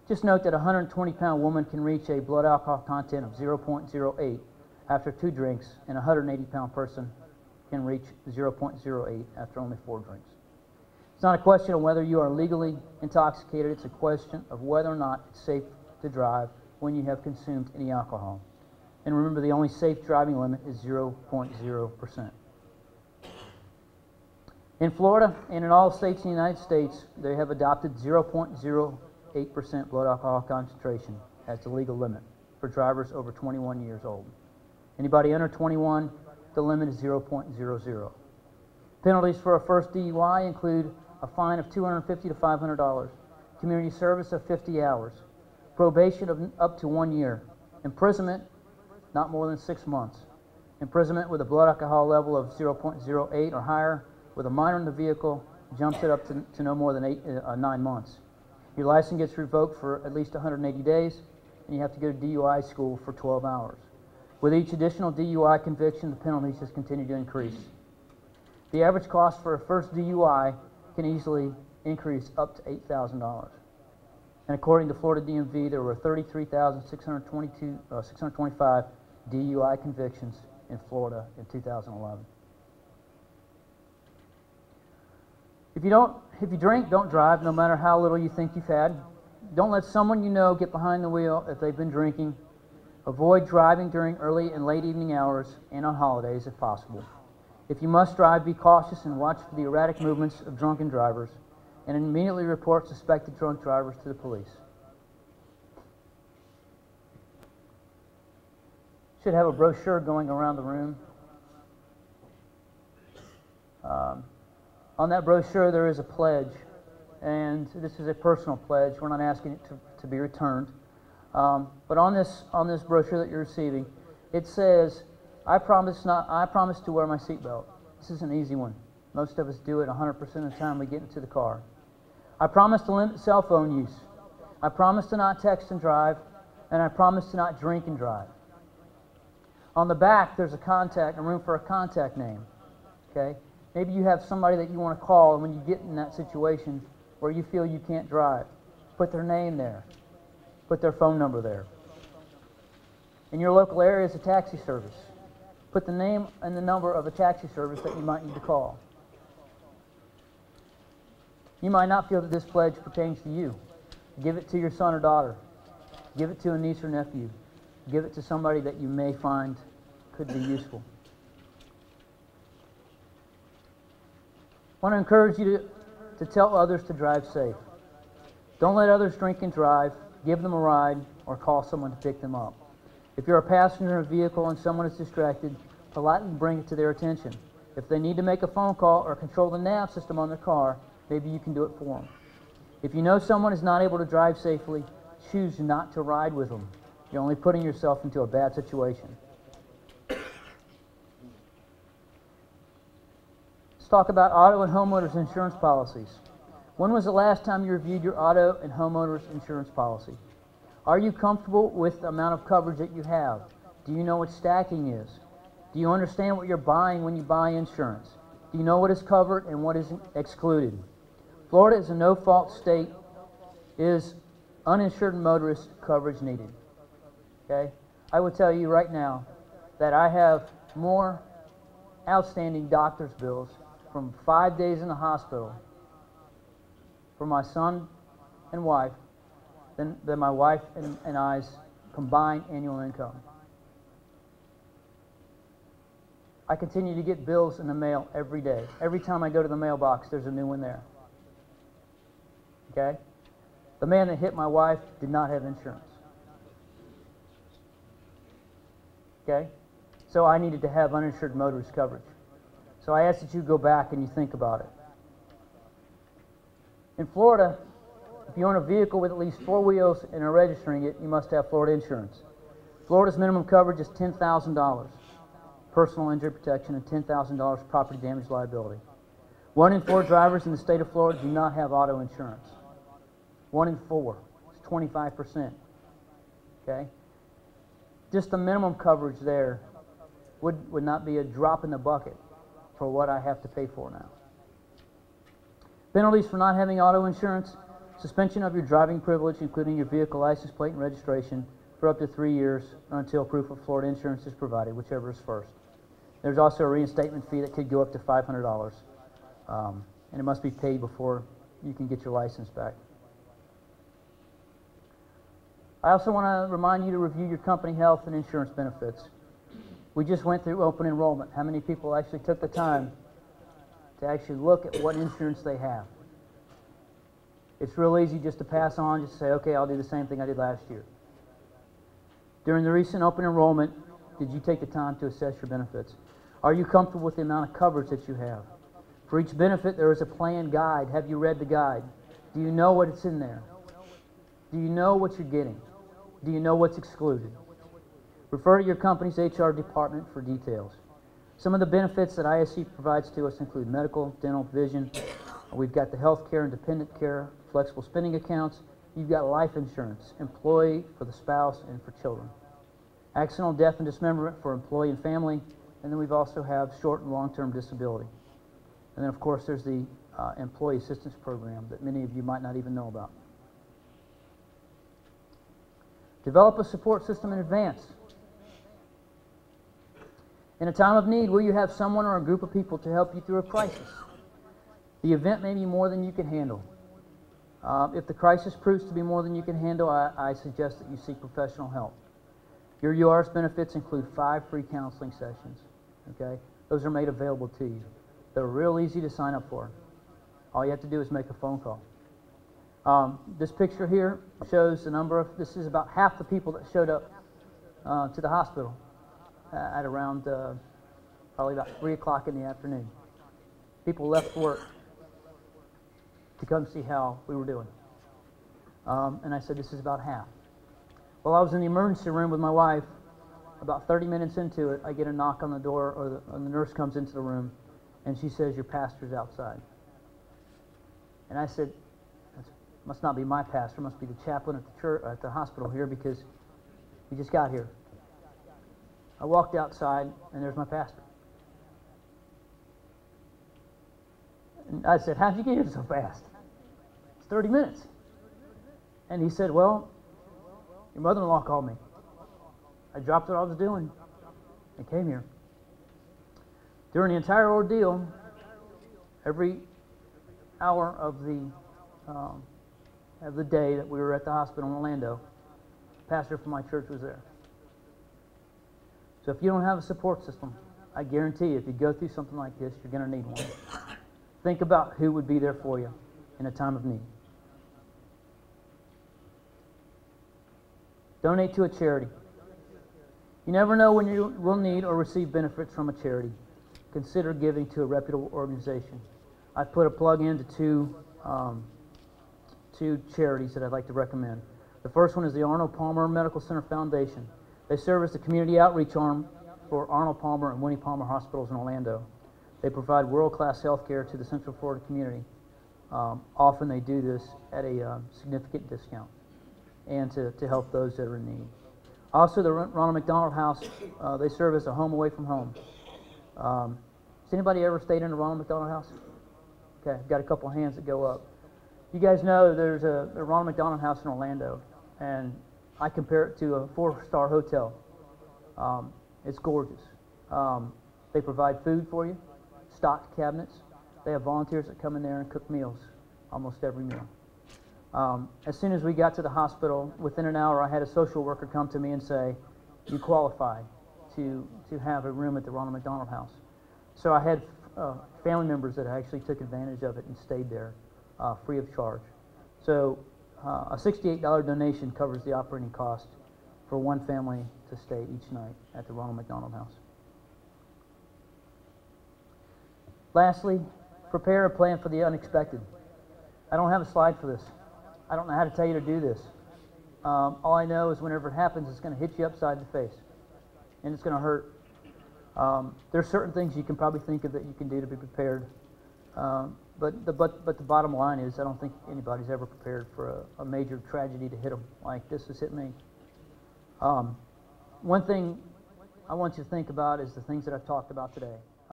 Just note that a 120-pound woman can reach a blood alcohol content of 0.08 after 2 drinks, and a 180-pound person can reach 0.08 after only 4 drinks. It's not a question of whether you are legally intoxicated, it's a question of whether or not it's safe to drive when you have consumed any alcohol. And remember, the only safe driving limit is 0.0%. In Florida and in all states in the United States, they have adopted 0.08% blood alcohol concentration as the legal limit for drivers over 21 years old. Anybody under 21, the limit is 0.00. Penalties for a first DUI include a fine of $250 to $500, community service of 50 hours, probation of up to 1 year, imprisonment not more than 6 months, imprisonment with a blood alcohol level of 0.08 or higher with a minor in the vehicle jumps it up to no more than 9 months. Your license gets revoked for at least 180 days, and you have to go to DUI school for 12 hours. With each additional DUI conviction, the penalties just continue to increase. The average cost for a first DUI can easily increase up to $8,000. And according to Florida DMV, there were 33,625 DUI convictions in Florida in 2011. If you drink, don't drive, no matter how little you think you've had. Don't let someone you know get behind the wheel if they've been drinking. Avoid driving during early and late evening hours and on holidays if possible. If you must drive, be cautious and watch for the erratic movements of drunken drivers, and immediately report suspected drunk drivers to the police. Should have a brochure going around the room. On that brochure there is a pledge, and this is a personal pledge. We're not asking it to be returned. But on this brochure that you're receiving, it says, I promise to wear my seatbelt. This is an easy one. Most of us do it 100% of the time we get into the car. I promise to limit cell phone use. I promise to not text and drive, and I promise to not drink and drive. On the back, there's a room for a contact name. Okay? Maybe you have somebody that you want to call, and when you get in that situation where you feel you can't drive, put their name there. Put their phone number there. In your local area is a taxi service. Put the name and the number of a taxi service that you might need to call. You might not feel that this pledge pertains to you. Give it to your son or daughter. Give it to a niece or nephew. Give it to somebody that you may find could be useful. I want to encourage you to tell others to drive safe. Don't let others drink and drive. Give them a ride or call someone to pick them up. If you're a passenger in a vehicle and someone is distracted, politely bring it to their attention. If they need to make a phone call or control the nav system on their car, maybe you can do it for them. If you know someone is not able to drive safely, choose not to ride with them. You're only putting yourself into a bad situation. Let's talk about auto and homeowners insurance policies. When was the last time you reviewed your auto and homeowners insurance policy? Are you comfortable with the amount of coverage that you have? Do you know what stacking is? Do you understand what you're buying when you buy insurance? Do you know what is covered and what is excluded? Florida is a no-fault state. Is uninsured motorist coverage needed? Okay? I will tell you right now that I have more outstanding doctor's bills from 5 days in the hospital for my son and wife than my wife and I's combined annual income. I continue to get bills in the mail every day. Every time I go to the mailbox, there's a new one there. Okay? The man that hit my wife did not have insurance. Okay? So I needed to have uninsured motorist coverage. So I ask that you go back and you think about it. In Florida, if you own a vehicle with at least 4 wheels and are registering it, you must have Florida insurance. Florida's minimum coverage is $10,000 personal injury protection and $10,000 property damage liability. 1 in 4 drivers in the state of Florida do not have auto insurance. 1 in 4. It's 25%. Okay? Just the minimum coverage there would not be a drop in the bucket for what I have to pay for now. Penalties for not having auto insurance. suspension of your driving privilege, including your vehicle license plate and registration, for up to 3 years until proof of Florida insurance is provided, whichever is first. There's also a reinstatement fee that could go up to $500, and it must be paid before you can get your license back. I also want to remind you to review your company health and insurance benefits. We just went through open enrollment. How many people actually took the time to actually look at what insurance they have? It's real easy just to pass on, just to say, okay, I'll do the same thing I did last year. During the recent open enrollment, did you take the time to assess your benefits? Are you comfortable with the amount of coverage that you have? For each benefit, there is a plan guide. Have you read the guide? Do you know what it's in there? Do you know what you're getting? Do you know what's excluded? Refer to your company's HR department for details. Some of the benefits that ISC provides to us include medical, dental, vision. We've got the health care and dependent care, flexible spending accounts. You've got life insurance, employee for the spouse and for children. Accidental death and dismemberment for employee and family. And then we've also have short and long-term disability. And then, of course, there's the employee assistance program that many of you might not even know about. Develop a support system in advance. In a time of need, will you have someone or a group of people to help you through a crisis? The event may be more than you can handle. If the crisis proves to be more than you can handle, I suggest that you seek professional help. Your URS benefits include 5 free counseling sessions. Okay? Those are made available to you. They're real easy to sign up for. All you have to do is make a phone call. This picture here shows the number of, this is about half the people that showed up to the hospital at around probably about 3 o'clock in the afternoon. People left work to come see how we were doing. And I said, this is about half. Well, I was in the emergency room with my wife. About 30 minutes into it, I get a knock on the door, or the nurse comes into the room, and she says, your pastor's outside. And I said, that must not be my pastor, must be the chaplain at the church, at the hospital here, because he just got here. I walked outside, and there's my pastor. And I said, how'd you get here so fast? It's 30 minutes. And he said, well, your mother-in-law called me. I dropped what I was doing and came here. During the entire ordeal, every hour of the day that we were at the hospital in Orlando, the pastor from my church was there. So if you don't have a support system, I guarantee you, if you go through something like this, you're going to need one. Think about who would be there for you in a time of need. Donate to a charity. You never know when you will need or receive benefits from a charity. Consider giving to a reputable organization. I've put a plug into two charities that I'd like to recommend. The first one is the Arnold Palmer Medical Center Foundation. They serve as the community outreach arm for Arnold Palmer and Winnie Palmer hospitals in Orlando. They provide world-class health care to the Central Florida community. Often they do this at a significant discount and to help those that are in need. Also, the Ronald McDonald House, they serve as a home away from home. Has anybody ever stayed in a Ronald McDonald House? Okay, I've got a couple of hands that go up. You guys know there's a Ronald McDonald House in Orlando, and I compare it to a 4-star hotel. It's gorgeous. They provide food for you, stocked cabinets. They have volunteers that come in there and cook meals, almost every meal. As soon as we got to the hospital, within an hour, I had a social worker come to me and say, you qualify to have a room at the Ronald McDonald House. So I had family members that actually took advantage of it and stayed there free of charge. So a $68 donation covers the operating cost for one family to stay each night at the Ronald McDonald House. Lastly, prepare a plan for the unexpected. I don't have a slide for this. I don't know how to tell you to do this. All I know is whenever it happens, it's going to hit you upside the face, and it's going to hurt. There's certain things you can probably think of that you can do to be prepared, but the bottom line is I don't think anybody's ever prepared for a major tragedy to hit them like this has hit me. One thing I want you to think about is the things that I've talked about today.